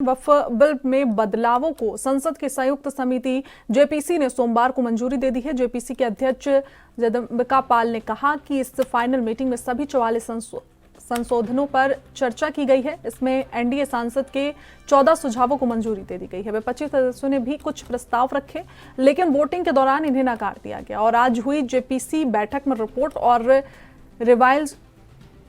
वक्फ bill में बदलावों को संसद की संयुक्त समिति जेपीसी ने सोमवार को मंजूरी दे दी है। जेपीसी के अध्यक्ष जगदम्बिका पाल ने कहा कि इस फाइनल मीटिंग में सभी 44 संशोधनों पर चर्चा की गई है। इसमें एनडीए सांसद के 14 सुझावों को मंजूरी दे दी गई है। विपक्षी सदस्यों ने भी कुछ प्रस्ताव रखे, लेकिन वोटिंग के दौरान इन्हें नकार दिया गया और आज हुई जेपीसी बैठक में रिपोर्ट और रिवाइज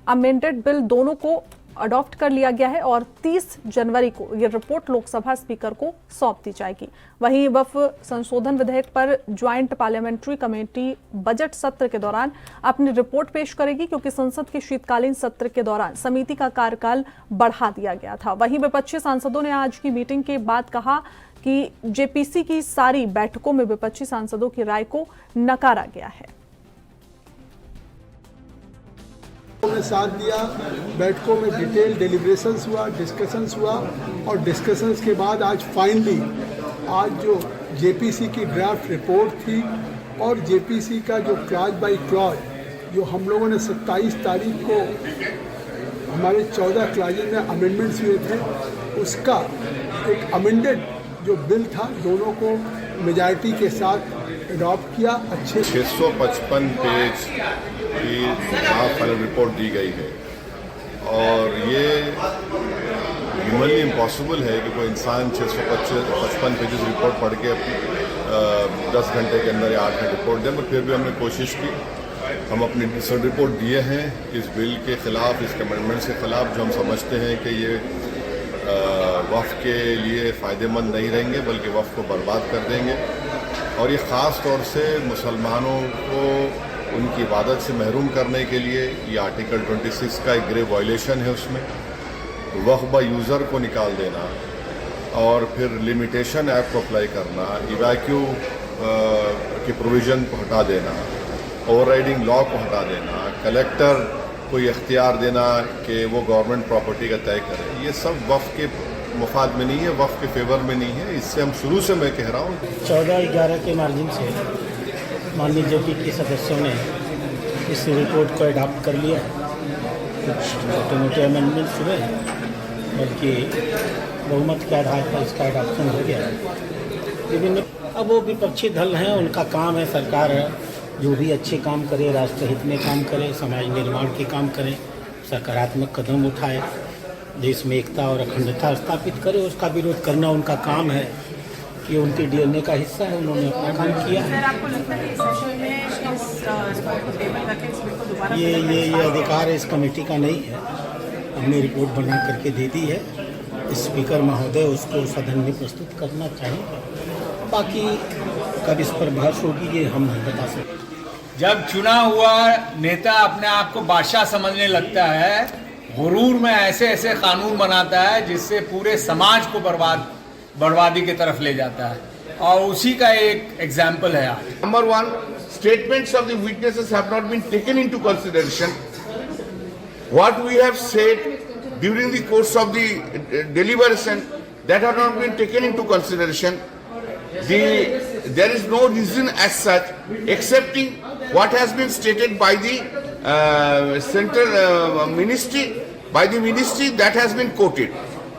अमेंडेड बिल दोनों को अडॉप्ट कर लिया गया है और 30 जनवरी को यह रिपोर्ट लोकसभा स्पीकर को सौंप दी जाएगी। वहीं वक्फ संशोधन विधेयक पर ज्वाइंट पार्लियामेंट्री कमेटी बजट सत्र के दौरान अपनी रिपोर्ट पेश करेगी, क्योंकि संसद के शीतकालीन सत्र के दौरान समिति का कार्यकाल बढ़ा दिया गया था। वहीं विपक्षी सांसदों ने आज की मीटिंग के बाद कहा कि जेपीसी की सारी बैठकों में विपक्षी सांसदों की राय को नकारा गया है। ने साथ दिया, बैठकों में डिटेल डेलिब्रेशंस हुआ, डिस्कशंस हुआ और डिस्कशंस के बाद आज फाइनली आज जो जेपीसी की ड्राफ्ट रिपोर्ट थी और जेपीसी का जो क्लॉज बाय क्लॉज जो हम लोगों ने 27 तारीख को हमारे 14 क्लॉजेज में अमेंडमेंट्स हुए थे, उसका एक अमेंडेड जो बिल था दोनों को मेजॉरिटी के साथ अडॉप्ट किया। अच्छे 655 पेज की फाइनल रिपोर्ट दी गई है और ये ह्यूमनली इम्पॉसिबल है कि कोई इंसान 655 पेजेस रिपोर्ट पढ़ के 10 घंटे के अंदर या 8 घंटे रिपोर्ट दें, पर फिर भी हमने कोशिश की। हम अपनी रिपोर्ट दिए हैं इस बिल के ख़िलाफ़, इस अमेंडमेंट के ख़िलाफ़ जो हम समझते हैं कि ये वफ़ के लिए फ़ायदेमंद नहीं रहेंगे बल्कि वफ़ को बर्बाद कर देंगे और ये ख़ास तौर से मुसलमानों को उनकी इबादत से महरूम करने के लिए ये आर्टिकल 26 का एक ग्रेव वायलेशन है। उसमें वक्फ बाय यूज़र को निकाल देना और फिर लिमिटेशन एक्ट को अप्लाई करना, इवैक्यू के प्रोविज़न को हटा देना, ओवरराइडिंग लॉ को हटा देना, कलेक्टर को ये इख्तियार देना कि वो गवर्नमेंट प्रॉपर्टी का तय करे, ये सब वक्फ के मुफाद में नहीं है, वक्फ के फेवर में नहीं है। इससे हम शुरू से मैं कह रहा हूँ 14-11 के मार्जिन से माननीय जेपीसी के सदस्यों ने इस रिपोर्ट को अडॉप्ट कर लिया है। कुछ छोटे मोटे अमेंडमेंट्स हुए हैं, बल्कि बहुमत के आधार पर इसका अडॉप्शन हो गया है। विभिन्न अब वो विपक्षी दल हैं, उनका काम है, सरकार जो भी अच्छे काम करे, राष्ट्रहित में काम करे, समाज निर्माण के काम करे, सकारात्मक कदम उठाए, देश में एकता और अखंडता स्थापित करे, उसका विरोध करना उनका काम है। ये उनके डीएनए का हिस्सा है, उन्होंने अपना काम किया है। आपको लगता है कि सेशन में इस को टेबल रखें, इस बिल को दोबारा ये अधिकार इस कमेटी का नहीं है। हमने रिपोर्ट बना करके दे दी है, स्पीकर महोदय उसको सदन में प्रस्तुत करना चाहिए। बाकी कब इस पर बहस होगी ये हम नहीं बता सकते। जब चुना हुआ नेता अपने आप को बादशाह समझने लगता है, गुरूर में ऐसे ऐसे कानून बनाता है जिससे पूरे समाज को बर्बादी की तरफ ले जाता है, और उसी का एक एग्जाम्पल है आज। Number one, statements of the witnesses have not been taken into consideration. What we have said during the course of the deliberation, that have not been taken into consideration. There is no reason as such, excepting what has been stated by the central ministry, by the ministry that has been quoted.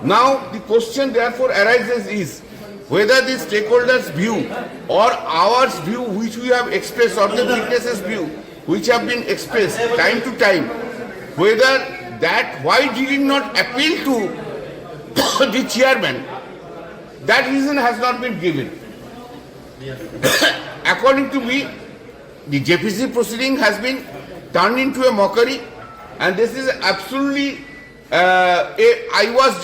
Now the question therefore arises is whether the stakeholders' view or our view which we have expressed or the witnesses' view which have been expressed time to time, whether that why did it not appeal to the chairman, that reason has not been given. According to me, the JPC proceeding has been turned into a mockery, and this is absolutely I was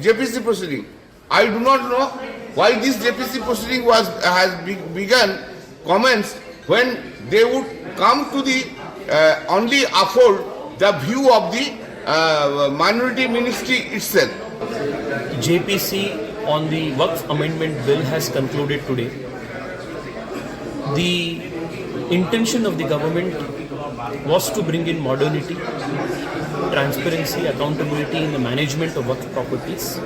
JPC proceeding. I do not know why this JPC proceeding has begun, commenced, when they would come to the only afford the view of the minority ministry itself. JPC on the Waqf Amendment Bill has concluded today. The intention of the government was to bring in modernity, transparency, accountability in the management of Waqf properties,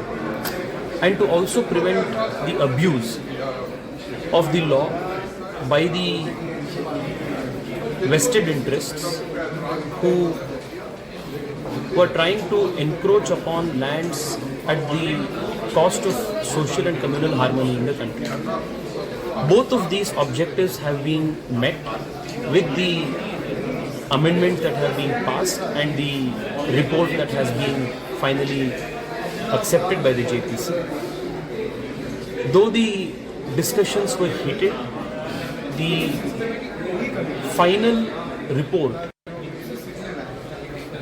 and to also prevent the abuse of the law by the vested interests who were trying to encroach upon lands at the cost of social and communal harmony in the country. Both of these objectives have been met with the amendments that have been passed and the report that has been finally accepted by the JPC. Though the discussions were heated, the final report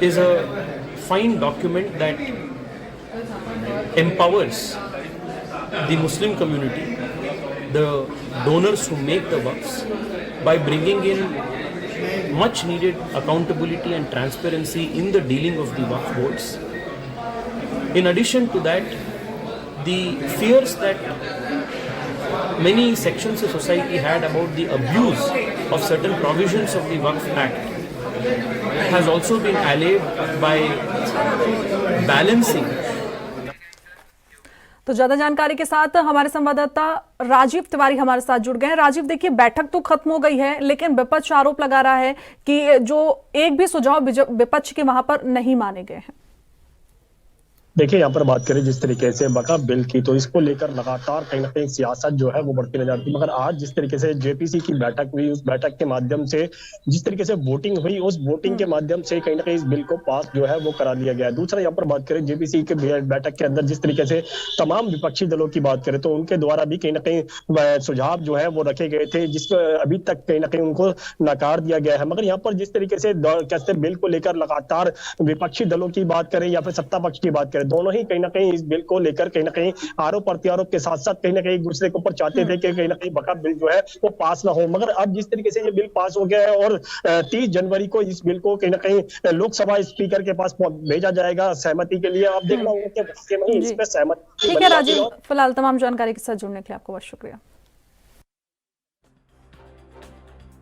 is a fine document that empowers the Muslim community, the donors who make the waqfs, by bringing in much needed accountability and transparency in the dealing of the waqf boards. In addition to that, the fears that many sections of society had about the abuse of certain provisions of the Waqf Act has also been allayed by balancing. तो ज्यादा जानकारी के साथ हमारे संवाददाता राजीव तिवारी हमारे साथ जुड़ गए हैं। राजीव, देखिए बैठक तो खत्म हो गई है, लेकिन विपक्ष आरोप लगा रहा है कि जो एक भी सुझाव विपक्ष के वहां पर नहीं माने गए हैं। देखिए, यहाँ पर बात करें जिस तरीके से बका बिल की, तो इसको लेकर लगातार कहीं ना कहीं सियासत जो है वो बढ़ती नजर आती है। मगर आज जिस तरीके से जेपीसी की बैठक हुई, उस बैठक के माध्यम से जिस तरीके से वोटिंग हुई, उस वोटिंग के माध्यम से कहीं ना कहीं इस बिल को पास जो है वो करा लिया गया है। दूसरा, यहाँ पर बात करें जेपीसी के बैठक के अंदर जिस तरीके से तमाम विपक्षी दलों की बात करें, तो उनके द्वारा भी कहीं ना कहीं सुझाव जो है वो रखे गए थे, जिसको अभी तक कहीं ना कहीं उनको नकार दिया गया है। मगर यहाँ पर जिस तरीके से कैसे बिल को लेकर लगातार विपक्षी दलों की बात करें या फिर सत्ता पक्ष की बात करें, दोनों ही कहीं ना कहीं इस बिल को लेकर कहीं ना कहीं आरोप प्रत्यारोप के साथ साथ कहीं ना कहीं एक दूसरे के ऊपर चाहते थे कि कहीं ना कहीं बका बिल जो है वो पास ना हो। मगर अब जिस तरीके से ये बिल पास हो गया है और 30 जनवरी को इस बिल को कहीं ना कहीं लोकसभा स्पीकर के पास भेजा जाएगा सहमति के लिए। अब देखना होगा कि इस पे सहमति। ठीक है राजीव, फिलहाल तमाम जानकारी के साथ जुड़ने के लिए आपको बहुत शुक्रिया।